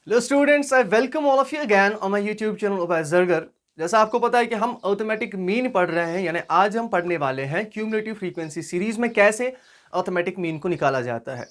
Hello students, I welcome all of you again on my YouTube channel Ubais Zargar. जैसा आपको पता है कि हम अर्थमेटिक मीन पढ़ रहे हैं, यानी आज हम पढ़ने वाले हैं क्यूमुलेटिव फ्रीक्वेंसी सीरीज में कैसे अर्थमेटिक मीन को निकाला जाता है।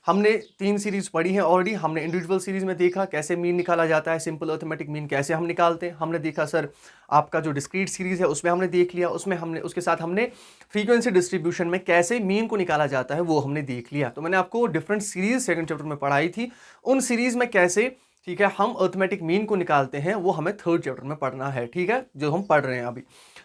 हमने 3 सीरीज पढ़ी हैं ऑलरेडी। हमने इंडिविजुअल सीरीज में देखा कैसे मीन निकाला जाता है, सिंपल अर्थमेटिक मीन कैसे हम निकालते हैं। हमने देखा सर आपका जो डिस्क्रीट सीरीज है उसमें हमने देख लिया, उसमें हमने उसके साथ हमने फ्रीक्वेंसी डिस्ट्रीब्यूशन में कैसे मीन को निकाला जाता है वो हमने देख लिया। तो मैंने आपको डिफरेंट सीरीज सेकंड चैप्टर में पढ़ाई थी, उन सीरीज में कैसे ठीक है हम अर्थमेटिक मीन को निकालते हैं वो हमें थर्ड चैप्टर में पढ़ना है, ठीक है, जो हम पढ़ रहे हैं अभी।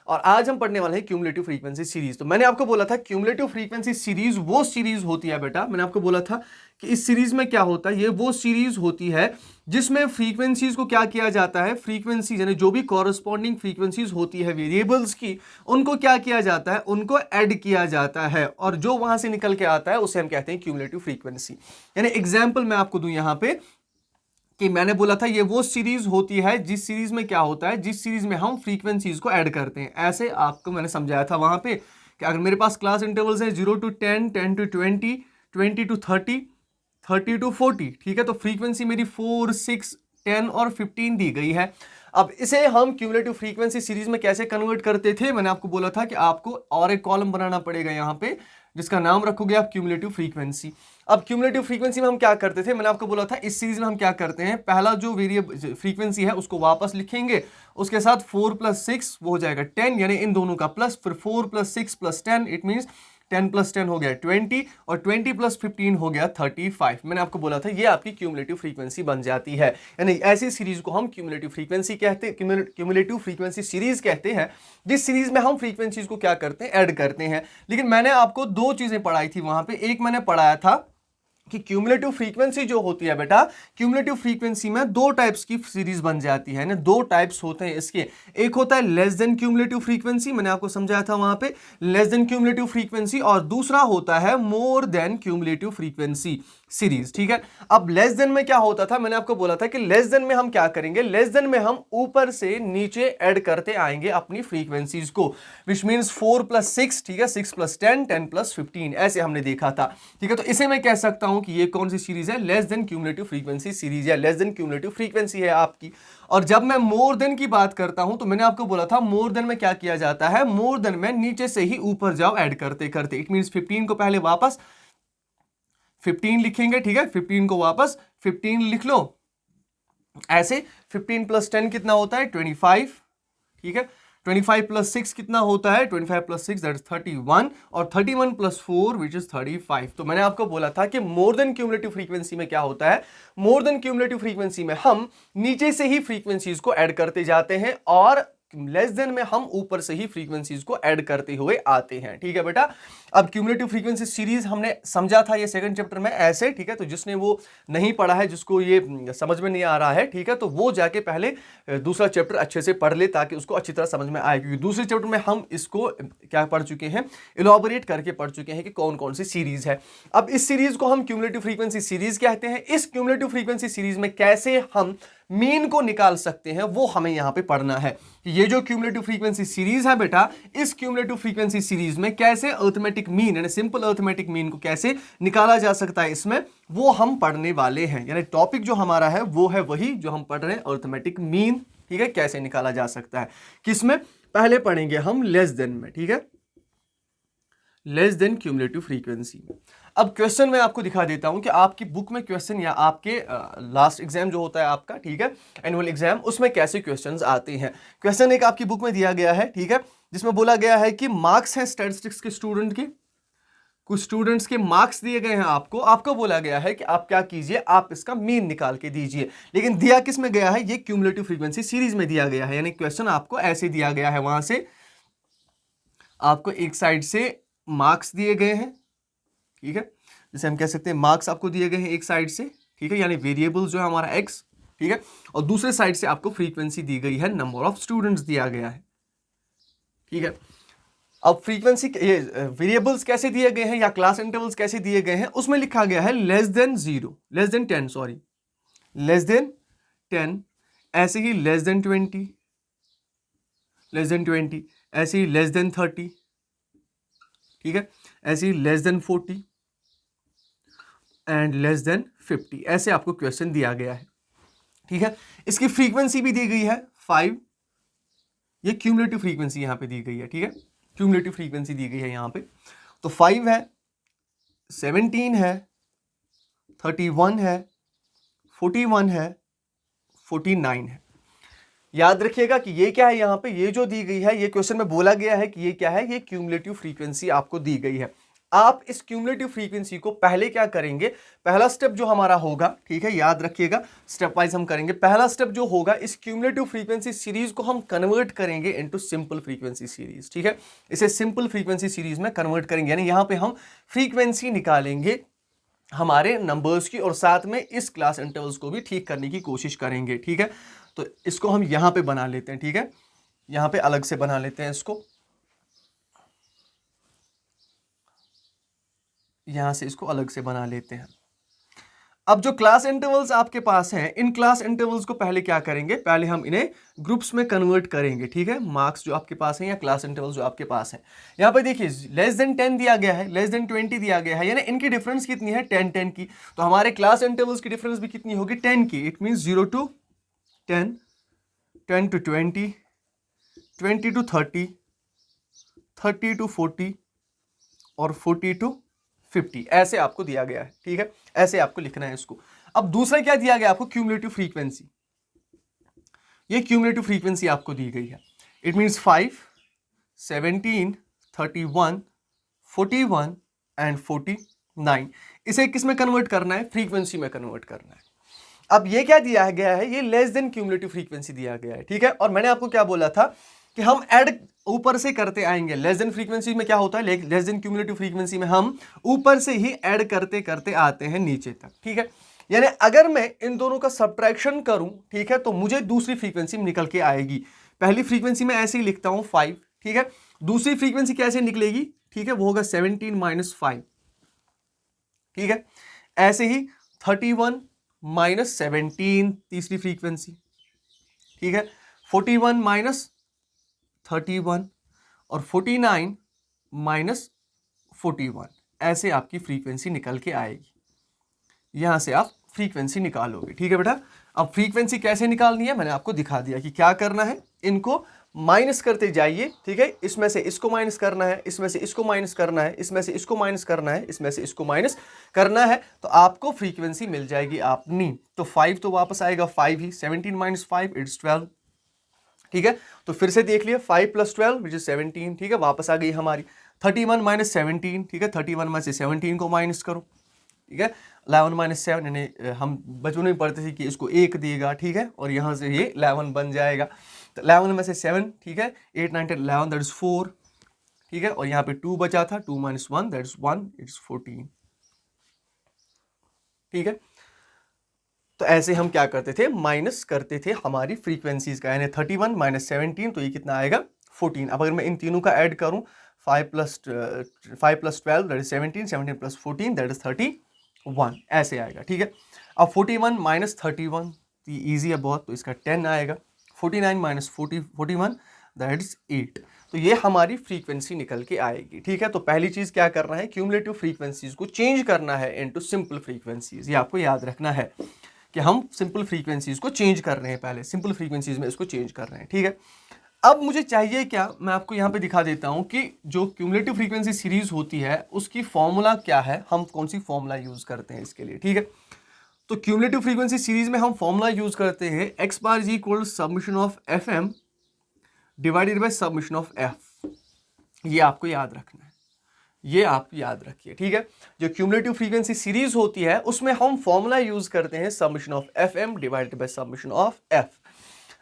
और आज हम पढ़ने वाले हैं क्यूमुलेटिव फ्रीक्वेंसी सीरीज। तो मैंने आपको बोला था क्यूमुलेटिव फ्रीक्वेंसी सीरीज वो सीरीज होती है बेटा, मैंने आपको बोला था कि इस सीरीज में क्या होता है, ये वो सीरीज होती है जिसमें फ्रीक्वेंसीज को क्या किया जाता है, फ्रीक्वेंसी यानी जो भी कॉरस्पॉन्डिंग फ्रीक्वेंसीज होती है वेरिएबल्स की, उनको क्या किया जाता है, उनको ऐड किया जाता है, और जो वहां से निकल के आता है उसे हम कहते हैं क्यूमुलेटिव फ्रीक्वेंसी। यानी एग्जाम्पल मैं आपको दूं यहां पे कि मैंने बोला था ये वो सीरीज होती है जिस सीरीज में क्या होता है, जिस सीरीज में हम फ्रीक्वेंसीज को ऐड करते हैं। ऐसे आपको मैंने समझाया था वहां पे कि अगर मेरे पास क्लास इंटरवल्स है 0 to 10, 10 to 20, 20 to 30, 30 to 40, ठीक है, तो फ्रीक्वेंसी मेरी 4, 6, 10 और 15 दी गई है। अब इसे हम क्यूमुलेटिव फ्रीक्वेंसी सीरीज में कैसे कन्वर्ट करते थे, मैंने आपको बोला था कि आपको और एक कॉलम बनाना पड़ेगा यहाँ पे जिसका नाम रखोगे आप क्यूमुलेटिव फ्रीक्वेंसी। अब क्यूमुलेटिव फ्रीक्वेंसी में हम क्या करते थे, मैंने आपको बोला था इस सीरीज में हम क्या करते हैं, पहला जो वेरिएबल फ्रीक्वेंसी है उसको वापस लिखेंगे, उसके साथ 4 + 6 वो हो जाएगा 10, यानी इन दोनों का प्लस, फिर 4 + 6 + 10, इट मीन्स 10 + 10 हो गया 20, और 20 + 15 हो गया 35। मैंने आपको बोला था ये आपकी क्यूमुलेटिव फ्रीक्वेंसी बन जाती है। यानी ऐसी सीरीज को हम क्यूमुलेटिव फ्रीक्वेंसी कहते हैं, क्यूमुलेटिव फ्रीक्वेंसी सीरीज कहते हैं, जिस सीरीज में हम फ्रीक्वेंसीज को क्या करते हैं, ऐड करते हैं। लेकिन मैंने आपको 2 चीजें पढ़ाई थी वहां पे। एक मैंने पढ़ाया था कि क्यूमुलेटिव फ्रीक्वेंसी जो होती है बेटा, क्यूमुलेटिव फ्रीक्वेंसी में 2 टाइप्स की सीरीज बन जाती है ना, 2 टाइप्स होते हैं इसके। एक होता है लेस देन क्यूमुलेटिव फ्रीक्वेंसी, मैंने आपको समझाया था वहां पे लेस देन क्यूमुलेटिव फ्रीक्वेंसी, और दूसरा होता है मोर देन क्यूमुलेटिव फ्रीक्वेंसी सीरीज, ठीक है। अब लेस देन में क्या होता था, मैंने आपको बोला था कि लेस देन में हम क्या करेंगे, लेस देन में हम ऊपर से नीचे ऐड करते आएंगे अपनी फ्रीक्वेंसीज को, विच मींस 4 + 6, ठीक है, 6 + 10, 10 + 15, ऐसे हमने देखा था, ठीक है। तो इसे मैं कह सकता हूं कि ये कौन सी सीरीज है, less than cumulative frequency series या लेस देन क्यूमुलेटिव फ्रीक्वेंसी है आपकी। और जब मैं मोर देन की बात करता हूं तो मैंने आपको बोला था मोर देन में क्या किया जाता है, मोर देन में नीचे से ही ऊपर जाओ ऐड करते करते, इट मींस 15 को पहले वापस 15 लिखेंगे, ठीक है, 15 को वापस 15 लिख लो, ऐसे 15 + 10 कितना होता है 25, ठीक है। 25 + 6 कितना होता है, 25 + 6 दैट इज 31, और 31 + 4 विच इज 35। तो मैंने आपको बोला था कि मोर देन क्यूमुलेटिव फ्रीक्वेंसी में क्या होता है, मोर देन क्यूमुलेटिव फ्रीक्वेंसी में हम नीचे से ही फ्रीक्वेंसीज को ऐड करते जाते हैं, और लेस देन में हम ऊपर से ही फ्रीक्वेंसीज को ऐड करते हुए आते हैं, ठीक है बेटा। अब क्यूमुलेटिव फ्रीक्वेंसी सीरीज हमने समझा था ये सेकंड चैप्टर में ऐसे, ठीक है। तो जिसने वो नहीं पढ़ा है, जिसको ये समझ में नहीं आ रहा है, ठीक है, तो वो जाके पहले दूसरा चैप्टर अच्छे से पढ़ ले ताकि उसको अच्छी तरह समझ में आए, क्योंकि दूसरे चैप्टर में हम इसको क्या पढ़ चुके हैं, इलाबोरेट करके पढ़ चुके हैं कि कौन कौन सी सीरीज है। अब इस सीरीज को हम क्यूमुलेटिव फ्रीक्वेंसी सीरीज कहते हैं। इस क्यूमुलेटिव फ्रीक्वेंसी सीरीज में कैसे हम मीन को निकाल सकते हैं वो हमें यहां पे पढ़ना है। ये जो क्यूमुलेटिव फ्रीक्वेंसी सीरीज है बेटा, इस क्यूमुलेटिव फ्रीक्वेंसी सीरीज में कैसे अर्थमेटिक मीन यानी सिंपल अर्थमेटिक मीन को कैसे निकाला जा सकता है, इसमें वो हम पढ़ने वाले हैं। यानी टॉपिक जो हमारा है वो है वही जो हम पढ़ रहे हैं, अर्थमेटिक मीन, ठीक है, कैसे निकाला जा सकता है। किसमें पहले पढ़ेंगे हम, लेस देन में, ठीक है, लेस देन क्यूमुलेटिव फ्रीक्वेंसी। अब क्वेश्चन मैं आपको दिखा देता हूं कि आपकी बुक में क्वेश्चन या आपके लास्ट एग्जाम जो होता है आपका, ठीक है, एनुअल एग्जाम, उसमें कैसे क्वेश्चंस आते हैं। क्वेश्चन एक आपकी बुक में दिया गया है, ठीक है, जिसमें बोला गया है कि मार्क्स हैं स्टैटिस्टिक्स के स्टूडेंट के, कुछ स्टूडेंट्स के मार्क्स दिए गए हैं आपको, आपको बोला गया है कि आप क्या कीजिए, आप इसका मीन निकाल के दीजिए। लेकिन दिया किस में गया है, ये क्यूमुलेटिव फ्रीक्वेंसी सीरीज में दिया गया है। यानी क्वेश्चन आपको ऐसे दिया गया है, वहां से आपको एक साइड से मार्क्स दिए गए हैं, ठीक है, जैसे हम कह सकते हैं मार्क्स आपको दिए गए हैं एक साइड से, ठीक है, यानी वेरिएबल जो है हमारा एक्स, ठीक है, और दूसरे साइड से आपको फ्रीक्वेंसी दी गई है, नंबर ऑफ स्टूडेंट्स दिया गया है, ठीक है। अब फ्रीक्वेंसी ये वेरिएबल्स कैसे दिए गए हैं या क्लास इंटरवल्स कैसे दिए गए हैं, उसमें लिखा गया है less than 0, less than 10, sorry, less than 10, ऐसे ही लेस देन 20, लेस देन 20, ऐसे ही लेस देन 30, ठीक है, ऐसे ही less than 40 and less than 50, ऐसे आपको क्वेश्चन दिया गया है। ठीक है। इसकी फ्रीक्वेंसी भी दी गई है 5, ये क्यूमुलेटिव फ्रीक्वेंसी यहां पे दी गई है, ठीक है, क्यूमुलेटिव फ्रीक्वेंसी दी गई है यहां पे। तो 5 है, 17 है, 31 है, 41 है, 49 है। याद रखिएगा कि ये क्या है, यहां पे ये जो दी गई है, ये क्वेश्चन में बोला गया है कि ये क्या है, ये क्यूमुलेटिव फ्रीक्वेंसी आपको दी गई है। आप इस क्यूमुलेटिव फ्रीक्वेंसी को पहले क्या करेंगे, पहला स्टेप जो हमारा होगा, ठीक है, याद रखिएगा, स्टेप वाइज हम करेंगे। पहला स्टेप जो होगा, इस क्यूमुलेटिव फ्रीक्वेंसी सीरीज को हम कन्वर्ट करेंगे इनटू सिंपल फ्रीक्वेंसी सीरीज, ठीक है। इसे सिंपल फ्रीक्वेंसी सीरीज में कन्वर्ट करेंगे, यानी यहां पे हम फ्रीक्वेंसी निकालेंगे हमारे नंबर्स की, और साथ में इस क्लास इंटरवल्स को भी ठीक करने की कोशिश करेंगे, ठीक है। तो इसको हम यहां पे बना लेते हैं, ठीक है, यहां पे अलग से बना लेते हैं इसको, यहां से इसको अलग से बना लेते हैं। अब जो क्लास इंटरवल्स आपके पास हैं, इन क्लास इंटरवल्स को पहले क्या करेंगे, पहले हम इन्हें ग्रुप्स में कन्वर्ट करेंगे, ठीक है। मार्क्स जो आपके पास हैं या क्लास इंटरवल्स जो आपके पास हैं, यहां पर देखिए लेस देन 10 दिया गया है, लेस देन 20 दिया गया है, यानी इनकी डिफरेंस कितनी है, 10 की। तो हमारे क्लास इंटरवल्स की डिफरेंस भी कितनी होगी, 10 की। It mean 0 to 10, 10 to 20, 20 to 30, 30 to 40 और 40 to 50, ऐसे आपको दिया गया है, ठीक है, ऐसे आपको लिखना है इसको। अब दूसरा क्या दिया गया आपको, क्यूमुलेटिव फ्रीक्वेंसी। ये क्यूमुलेटिव फ्रीक्वेंसी आपको दी गई है। It means 5, 17, 31, 41 and 49। इसे किस में कन्वर्ट करना है, फ्रीक्वेंसी में कन्वर्ट करना है। अब ये क्या दिया गया है, ये लेस देन क्यूमुलेटिव फ्रीक्वेंसी दिया गया है, ठीक है। और मैंने आपको क्या बोला था कि हम ऐड ऊपर से करते आएंगे। लेस देन फ्रीक्वेंसी में क्या होता है, लेस देन क्यूमुलेटिव फ्रीक्वेंसी में हम ऊपर से ही ऐड करते करते आते हैं नीचे तक, ठीक है। यानी अगर मैं इन दोनों का सब्ट्रैक्शन करूं, ठीक है, तो मुझे दूसरी फ्रीक्वेंसी निकल के आएगी। पहली फ्रीक्वेंसी में ऐसे ही लिखता हूं 5, ठीक है। दूसरी फ्रीक्वेंसी कैसे निकलेगी, ठीक है, वो होगा 17 माइनस 5, ठीक है। ऐसे ही 31 माइनस 17 तीसरी फ्रीक्वेंसी, ठीक है, 41 माइनस 31 और 49 माइनस 41, ऐसे आपकी फ्रीक्वेंसी निकल के आएगी। यहां से आप फ्रीक्वेंसी निकालोगे, ठीक है बेटा। अब फ्रीक्वेंसी कैसे निकालनी है, मैंने आपको दिखा दिया कि क्या करना है, इनको माइनस करते जाइए, ठीक है। इसमें से इसको माइनस करना है, इसमें से इसको माइनस करना है, इसमें से इसको माइनस करना है, इसमें से इसको माइनस करना है, तो आपको फ्रीक्वेंसी मिल जाएगी अपनी। तो 5 तो वापस आएगा 5 ही, 17 माइनस 5 इट्स 12, ठीक है। तो फिर से देख लिया, 5 + 12 विच इज 17, ठीक है, वापस आ गई हमारी। 31 माइनस 17, ठीक है, 31 में से 17 को माइनस करो, ठीक है। 11 माइनस 7, यानी हम बचपन में पढ़ते थे कि इसको 1 देगा, ठीक है, और यहाँ से ये 11 बन जाएगा। तो 11 में से 7, ठीक है, 8, 9, 10, 11 दैट इज 4, ठीक है, और यहाँ पे 2 बचा था, 2 माइनस 1 दैट इज 1, इट्स 14, ठीक है। तो ऐसे हम क्या करते थे, माइनस करते थे हमारी फ्रीक्वेंसीज का, यानी 31 माइनस 17, तो ये कितना आएगा 14। अब अगर मैं इन तीनों का ऐड करूं, 5 + 12 दैट इज 17, 17 + 14 दैट इज 31, ऐसे आएगा, ठीक है। अब 41 माइनस 31, ये ईजी है बहुत, तो इसका 10 आएगा। 49 माइनस 41 दैट इज 8। तो ये हमारी फ्रीक्वेंसी निकल के आएगी, ठीक है। तो पहली चीज क्या करना है, क्यूमुलेटिव फ्रीक्वेंसीज को चेंज करना है इनटू सिंपल फ्रीक्वेंसीज। ये आपको याद रखना है कि हम सिंपल फ्रीक्वेंसीज को चेंज कर रहे हैं, पहले सिंपल फ्रीक्वेंसीज में इसको चेंज कर रहे हैं, ठीक है। अब मुझे चाहिए क्या, मैं आपको यहां पे दिखा देता हूं कि जो क्यूमुलेटिव फ्रीक्वेंसी सीरीज होती है उसकी फॉर्मूला क्या है, हम कौन सी फॉर्मूला यूज करते हैं इसके लिए, ठीक है। तो क्यूमुलेटिव फ्रीक्वेंसी सीरीज में हम फॉर्मूला यूज करते हैं x बार जी equal submission of FM divided by submission of F। ये आपको याद रखना है, ये आप याद रखिए, ठीक है। जो क्यूमुलेटिव फ्रीक्वेंसी सीरीज होती है उसमें हम फॉर्मूला यूज करते हैं submission of FM divided by submission of F।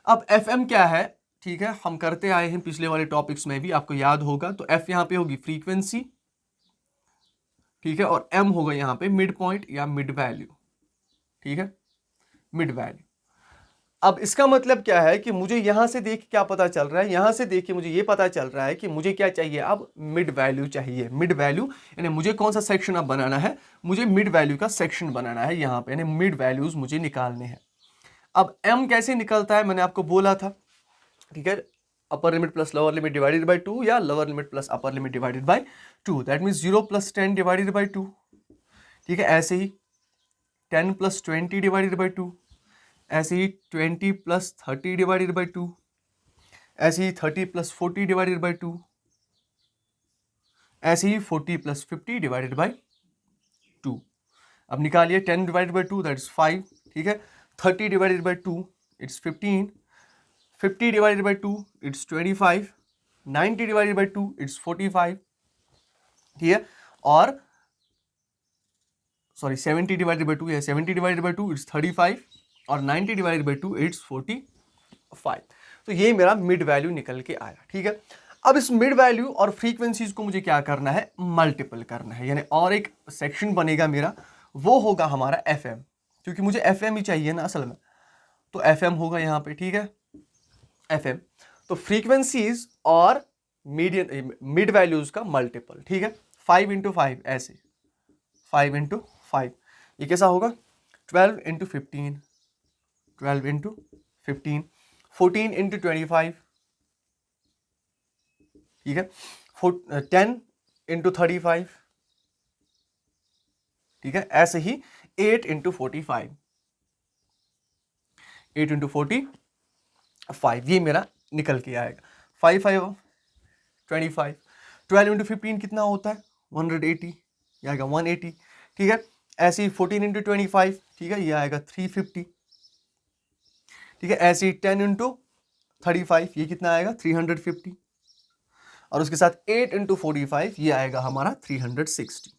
अब FM क्या है, ठीक है, हम करते आए हैं पिछले वाले टॉपिक्स में भी, आपको याद होगा। तो F यहां पे होगी फ्रीक्वेंसी, ठीक है, और M होगा यहां पे मिड पॉइंट या मिड वैल्यू, ठीक है, मिड वैल्यू। अब इसका मतलब क्या है कि मुझे यहां से देख क्या पता चल रहा है, यहां से देख के मुझे ये पता चल रहा है कि मुझे क्या चाहिए, अब मिड वैल्यू चाहिए। मिड वैल्यू यानी मुझे कौन सा सेक्शन अब बनाना है, मुझे मिड वैल्यू का सेक्शन बनाना है यहां पे, यानी मिड वैल्यूज मुझे निकालने हैं। अब M कैसे निकलता है, मैंने आपको बोला था, ठीक है, upper limit plus lower limit divided by 2 या lower limit plus upper limit divided by 2, that means 0 + 10 divided by 2, ठीक है। ऐसे ही 10 + 20 डिवाइडेड बाय 2, ऐसे ही 20 प्लस 30 डिवाइडेड बाई 2, ऐसे ही 30 प्लस 40 डिवाइडेड बाई 2, ऐसे ही 40 प्लस 50 डिवाइडेड बाई 2। अब निकालिए 10 डिवाइडेड बाई 2 दैट इज 5, ठीक है। 30 divided by 2 it's 15, 50 divided by 2 it's 25, 90 divided by 2 it's 45, ठीक है। और सॉरी 70 डिवाइडेड बाई 2 है, 70 डिवाइडेड बाई 2 इट्स 35 और 90 डिवाइडेड बाई 2 इट्स 45। तो ये मेरा मिड वैल्यू निकल के आया, ठीक है। अब इस मिड वैल्यू और फ्रीक्वेंसीज को मुझे क्या करना है, मल्टीपल करना है, यानी और एक सेक्शन बनेगा मेरा, वो होगा हमारा FM, क्योंकि मुझे FM ही चाहिए ना असल में, तो FM होगा यहाँ पे, ठीक है, FM। तो फ्रीक्वेंसीज और मीडियन मिड वैल्यूज का मल्टीपल, ठीक है। 5 इंटू 5 ऐसे, 5 इंटू 5 ये कैसा होगा, 12 इंटू 15, 12 इंटू 15, 14 इंटू 25, ठीक है, 10 इंटू 35, ठीक है। ऐसे ही 8 इंटू 45, 8 इंटू 45 ये मेरा निकल के आएगा। 5 5 25, 12 इंटू 15 कितना होता है, 180, ये आएगा 180, ठीक है। ऐसे ही 14 इंटू 25, ठीक है, ये आएगा 350, ठीक है। ऐसे ही 10 इंटू 35 ये कितना आएगा 350, और उसके साथ 8 इंटू 45 ये आएगा हमारा 360।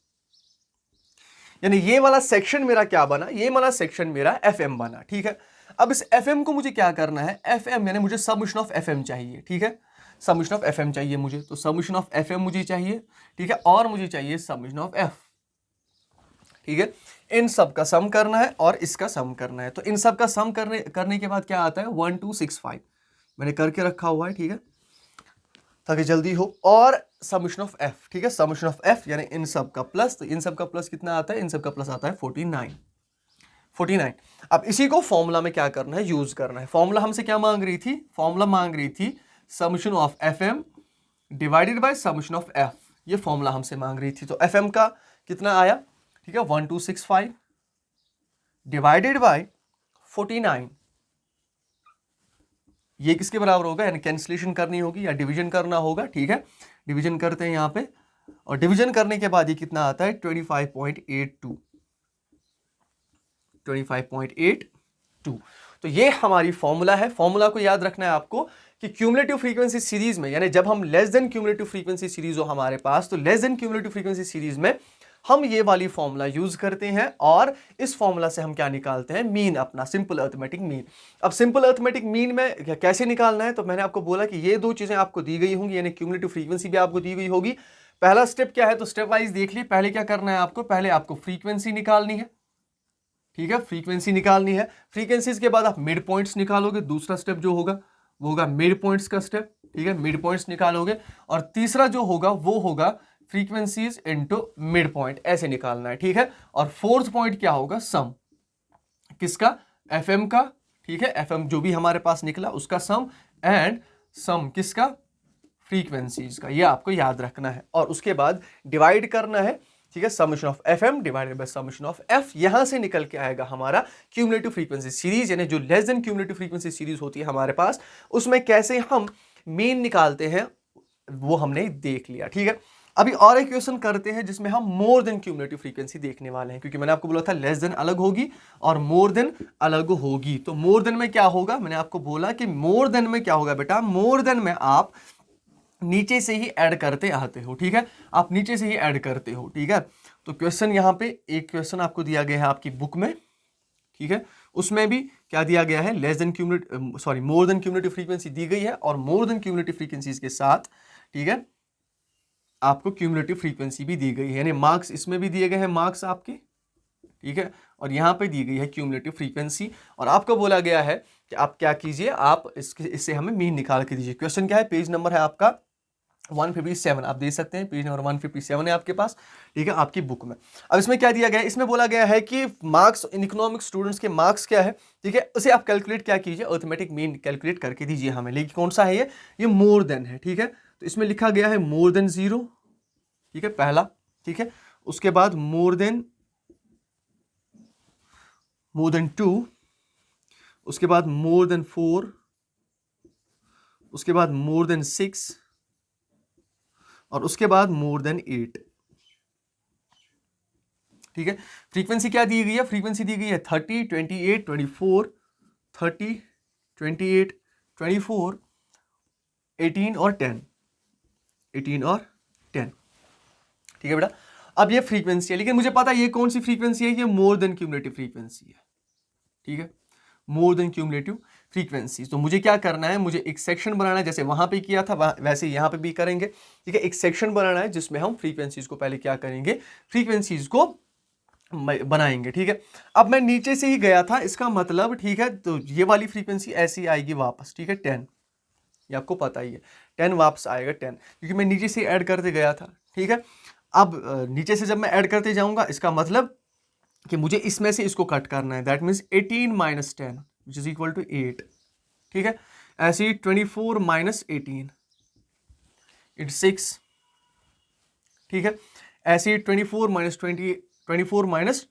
यानी ये वाला सेक्शन मेरा क्या बना, ये वाला सेक्शन मेरा FM बना, ठीक है। अब इस FM को मुझे क्या करना है, FM यानी मुझे समेशन ऑफ FM चाहिए, ठीक है, समेशन ऑफ FM चाहिए मुझे, तो समेशन ऑफ FM मुझे चाहिए, ठीक है, और मुझे चाहिए समेशन ऑफ F, ठीक है। इन सब का सम करना है और इसका सम करना है, तो इन सब का सम करने के बाद क्या आता है 1265, मैंने करके रखा हुआ है, ठीक है, ताकि जल्दी हो। और समेशन ऑफ F, ठीक है, समेशन ऑफ F यानी इन सब का प्लस, तो इन सब का प्लस कितना आता है, इन सब का प्लस आता है 49। अब इसी को फॉर्मूला में क्या करना है, यूज करना है। फॉर्मूला हमसे क्या मांग रही थी, फॉर्मूला मांग रही थी summation of FM divided by summation of F, ये फॉर्मूला हमसे मांग रही थी। तो FM का कितना आया, ठीक है, 1265 डिवाइडेड बाय 49, ये किसके बराबर होगा, यानी कैंसिलेशन करनी होगी या डिवीजन करना होगा, ठीक है। डिवीजन करते हैं यहाँ पे, और डिवीजन करने के बाद ये कितना आता है 25.82, 25.82। तो ये हमारी फॉर्मूला है। फॉर्मूला को याद रखना है आपको कि क्यूमुलेटिव फ्रीक्वेंसी सीरीज में, यानी जब हम less than cumulative frequency series हो हमारे पास, तो less than cumulative frequency series में हम ये वाली फॉर्मूला यूज करते हैं, और इस फॉर्मूला से हम क्या निकालते हैं, मीन, अपना सिंपल अरिथमेटिक मीन। अब सिंपल अरिथमेटिक मीन में कैसे निकालना है, तो मैंने आपको बोला कि ये दो चीजें आपको दी गई होंगी, यानी क्यूमुलेटिव फ्रीक्वेंसी भी आपको दी गई होगी। पहला स्टेप क्या है, तो स्टेप वाइज देख ली। पहले क्या करना है आपको, पहले आपको फ्रीक्वेंसी निकालनी है, ठीक है, फ्रीक्वेंसी निकालनी है। फ्रीक्वेंसीज के बाद आप मिड पॉइंट्स निकालोगे, दूसरा स्टेप जो होगा वो होगा मिड पॉइंट्स का स्टेप, ठीक है, मिड पॉइंट्स निकालोगे। और तीसरा जो होगा वो होगा फ्रीक्वेंसीज इनटू मिड पॉइंट, ऐसे निकालना है, ठीक है। और फोर्थ पॉइंट क्या होगा, सम, किसका, FM का, ठीक है, FM जो भी हमारे पास निकला उसका सम, एंड सम किसका, फ्रीक्वेंसीज का, ये आपको याद रखना है। और उसके बाद डिवाइड करना है, ठीक है, summation of FM divided by summation of F, यहां से निकल के आएगा हमारा क्यूमुलेटिव फ्रीक्वेंसी सीरीज, यानी जो less than cumulative frequency series होती है हमारे पास, उसमें कैसे हम मीन निकालते हैं वो हमने देख लिया, ठीक है। अभी और एक क्वेश्चन करते हैं जिसमें हम मोर देन क्यूमुलेटिव फ्रीक्वेंसी देखने वाले हैं, क्योंकि मैंने आपको बोला था लेस देन अलग होगी और मोर देन अलग होगी। तो मोर देन में क्या होगा, मैंने आपको बोला कि मोर देन में क्या होगा बेटा, मोर देन में आप नीचे से ही ऐड करते आते हो, ठीक है, आप नीचे से ही ऐड करते हो, ठीक है। तो क्वेश्चन यहाँ पे एक क्वेश्चन आपको दिया गया है आपकी बुक में, ठीक है, उसमें भी क्या दिया गया है, less than cumulative, sorry, more than cumulative frequency दी गई है, और मोर देन क्यूमुलेटिव फ्रीक्वेंसीज के साथ, ठीक है, आपको क्यूमुलेटिव फ्रीक्वेंसी भी दी गई है, यानी मार्क्स इसमें भी दिए गए हैं, मार्क्स आपके, ठीक है, और यहाँ पे दी गई है क्यूमुलेटिव फ्रीक्वेंसी। और आपको बोला गया है कि आप क्या कीजिए, आप इससे हमें मीन निकाल के दीजिए। क्वेश्चन क्या है, पेज नंबर है आपका 157, आप दे सकते हैं, पेज नंबर 157 है आपके पास, ठीक है, आपकी बुक में। अब इसमें क्या दिया गया है, इसमें बोला गया है कि मार्क्स इन इकोनॉमिक्स स्टूडेंट्स के मार्क्स क्या है, ठीक है, उसे आप कैलकुलेट क्या कीजिए, अरिथमेटिक मीन कैलकुलेट करके दीजिए हमें। लेकिन कौन सा है ये मोर देन है, ठीक है। तो इसमें लिखा गया है मोर देन 0, ठीक है, पहला, ठीक है। उसके बाद मोर देन 2, उसके बाद मोर देन 4, उसके बाद मोर देन 6 और उसके बाद मोर देन 8। ठीक है, फ्रीक्वेंसी क्या दी गई है? फ्रीक्वेंसी दी गई है 30, 28, 24, 30, 28, 24, 18 और 10, 18 और 10। ठीक है बेटा, अब ये फ्रीक्वेंसी है, लेकिन मुझे पता है ये कौन सी फ्रीक्वेंसी है, ये मोर देन क्यूमुलेटिव फ्रीक्वेंसी है। ठीक है, मोर देन क्यूमुलेटिव फ्रीक्वेंसी। तो मुझे क्या करना है, मुझे एक सेक्शन बनाना है, जैसे वहां पे किया था वैसे यहाँ पे भी करेंगे। ठीक है, एक सेक्शन बनाना है जिसमें हम फ्रीक्वेंसीज को पहले क्या करेंगे, फ्रीक्वेंसीज को बनाएंगे। ठीक है, अब मैं नीचे से ही गया था, इसका मतलब ठीक है, तो ये वाली फ्रीक्वेंसी ऐसी आएगी वापस। ठीक है, 10, ये आपको पता ही है 10 वापस आएगा 10, क्योंकि मैं नीचे से ऐड करते गया था। ठीक है, अब नीचे से जब मैं ऐड करते जाऊंगा, इसका मतलब कि मुझे इसमें से इसको कट करना है, that means 18 minus 10 which is equal to 8। ठीक है, ऐसे ही 24 माइनस 18 इट्स 6। ठीक है, ऐसे ही 24 माइनस 20, 24 माइनस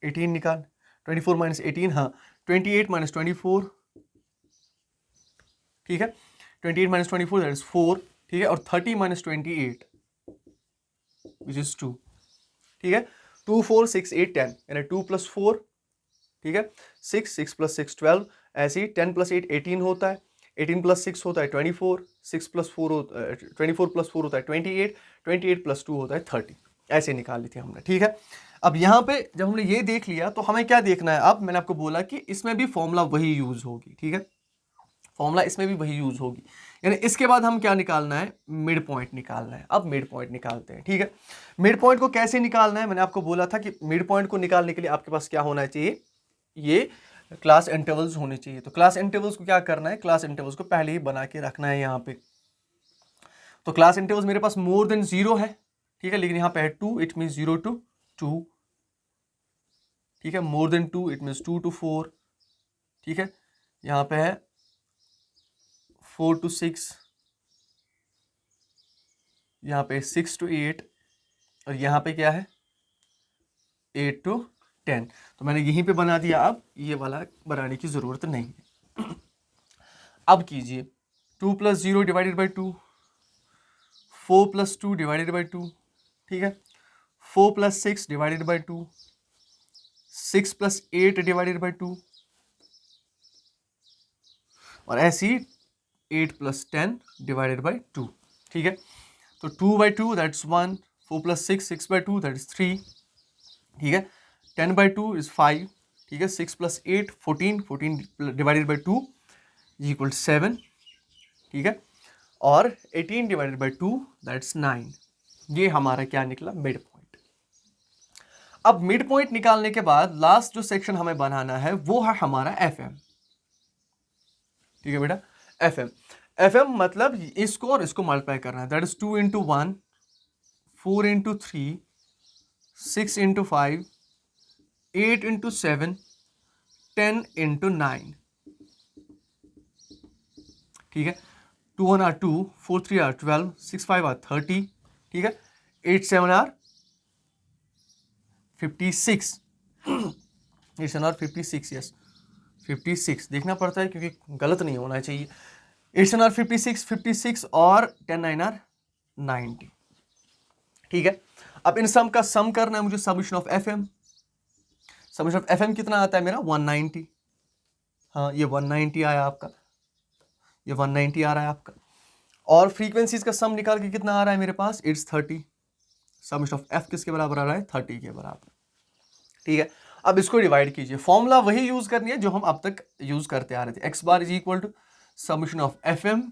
18 निकाल, 24 माइनस 18, हाँ 28 माइनस 24। ठीक है, 28 माइनस 24 दैट इज 4। ठीक है, और 30 माइनस 28 विच इज 2। ठीक है, 2 4 6 8 10, यानी 2 प्लस 4, ठीक है 6, 6 प्लस 6 12, ऐसे ही 10 प्लस 8 18 होता है, 18 प्लस 6 होता है 24, 6 प्लस 4 24 प्लस 4 होता है 28, 28 प्लस 2 होता है 30। ऐसे निकाली थी हमने। ठीक है, अब यहाँ पे जब हमने ये देख लिया तो हमें क्या देखना है, अब मैंने आपको बोला कि इसमें भी फॉर्मूला वही यूज होगी। ठीक है, फॉर्मूला इसमें भी वही यूज होगी, यानी इसके बाद हम क्या निकालना है, मिड पॉइंट निकालना है। अब मिड पॉइंट निकालते हैं। ठीक है, मिड पॉइंट को कैसे निकालना है, मैंने आपको बोला था कि मिड पॉइंट को निकालने के लिए आपके पास क्या होना चाहिए, ये क्लास इंटरवल्स होने चाहिए। तो क्लास इंटरवल्स को क्या करना है, क्लास इंटरवल्स को पहले ही बना के रखना है यहाँ पे। तो क्लास इंटरवल्स मेरे पास मोर देन 0 है। ठीक है, लेकिन यहाँ पे है 2, इट मीन 0 to 2। ठीक है, more than 2 it means 2 to 4। ठीक है, यहाँ पे है 4 to 6, यहाँ पे 6 to 8 और यहाँ पे क्या है 8 to 10। तो मैंने यहीं पे बना दिया, अब ये वाला बनाने की जरूरत नहीं है। अब कीजिए 2 plus 0 divided by 2, 4 plus 2 divided by 2। ठीक है, 4 plus 6 divided by 2, 6 plus 8 divided by 2 और ऐसे ही 8 प्लस 10 डिवाइडेड बाई 2। ठीक है, तो 2 by 2 that's 1, 4 plus 6, 6 by 2 that is 3। ठीक है, 10 बाई 2 इज 5। ठीक है, 6 plus 8 14, 14 divided by 2 is equal 7। ठीक है, और 18 डिवाइडेड बाई 2 दैट्स 9। ये हमारा क्या निकला, मिड पॉइंट। अब मिड पॉइंट निकालने के बाद लास्ट जो सेक्शन हमें बनाना है वो है हमारा एफ एम। ठीक है बेटा, एफ एम, एफ एम मतलब इसको और इसको मल्टीप्लाई करना है, that is 2 into 1, 4 into 3, 6 into 5, 8 into 7, 10 into 9। ठीक है, 2 1 आर 2, 4 3 आर 12, 6 5 आर 30। ठीक है, 8 7 आर 56, 8 7 आर 56, यस 56 देखना पड़ता है क्योंकि गलत नहीं होना चाहिए। 8 7 आर 56, 56 और 10 9 आर 90। ठीक है, अब इन सम का सम करना है मुझे, summation of F M. Summation of F M कितना आता है मेरा 190। हाँ, ये 190 आया आपका, ये 190 आ रहा है आपका। और फ्रीक्वेंसीज का सम निकाल के कितना आ रहा है मेरे पास, इट्स 30। समेशन ऑफ एफ किसके बराबर आ रहा है, 30 के बराबर। ठीक है, अब इसको डिवाइड कीजिए, फॉर्मूला वही यूज करनी है जो हम अब तक यूज करते आ रहे थे। X bar is equal to summation of F M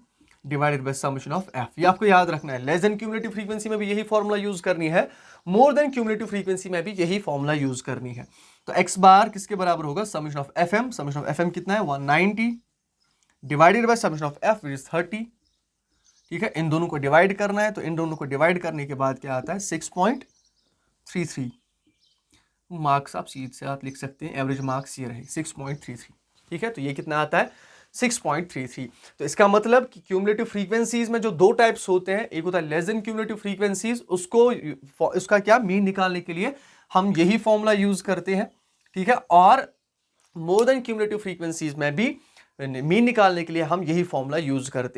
divided by summation of F. ये आपको याद रखना है, लेस देन क्यूमुलेटिव फ्रीक्वेंसी में भी यही फॉर्मूला यूज करनी है, मोर देन क्यूमुलेटिव फ्रीक्वेंसी में भी यही फॉर्मूला यूज करनी है। तो एक्स बार किसके बराबर होगा, summation of F M. Summation of F M कितना है 190 divided by summation of F which is 30। ठीक है, इन दोनों को डिवाइड करना है, तो इन दोनों को डिवाइड करने के बाद क्या आता है 6.33 मार्क्स। आप सीधे से आप लिख सकते हैं, एवरेज मार्क्स ये रहे 6.33। ठीक है, तो ये कितना आता है 6.33। तो इसका मतलब कि क्यूमुलेटिव फ्रीक्वेंसीज में जो दो टाइप्स होते हैं, एक होता है लेस देन क्यूमुलेटिव फ्रीक्वेंसीज, उसका क्या मीन निकालने के लिए हम यही फॉर्मूला यूज करते हैं। ठीक है, और मोर देन क्यूमुलेटिव फ्रीक्वेंसीज में भी मीन निकालने के लिए हम यही फॉर्मूला यूज करते हैं।